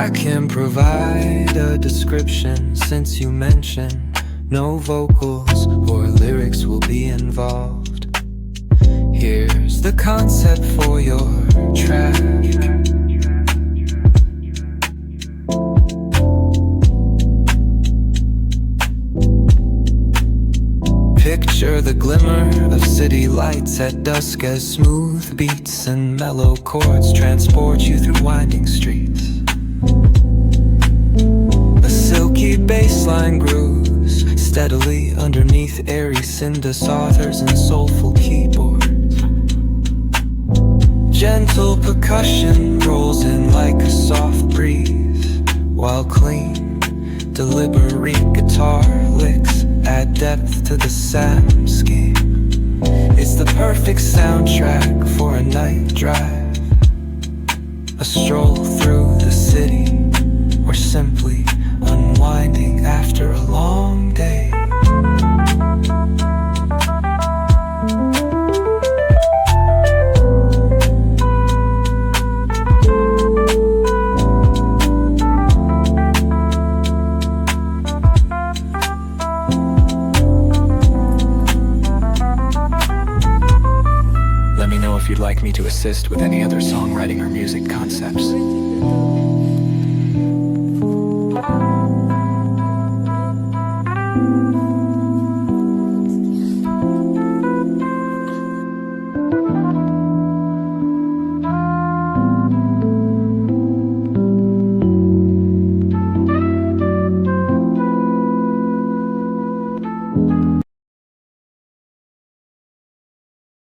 I can provide a description since you mentioned no vocals or lyrics will be involved. Here's the concept for your track. Picture the glimmer of city lights at dusk as smooth beats and mellow chords transport you through winding streets. A silky bassline grooves steadily underneath airy synthesizers and soulful keyboards. Gentle percussion rolls in like a soft breeze, while clean, deliberate guitar licks add depth to the soundscape. It's the perfect soundtrack for a night drive, a stroll through the city, or simply unwinding after a long day. Let me know if you'd like me to assist with any other songwriting or music concepts.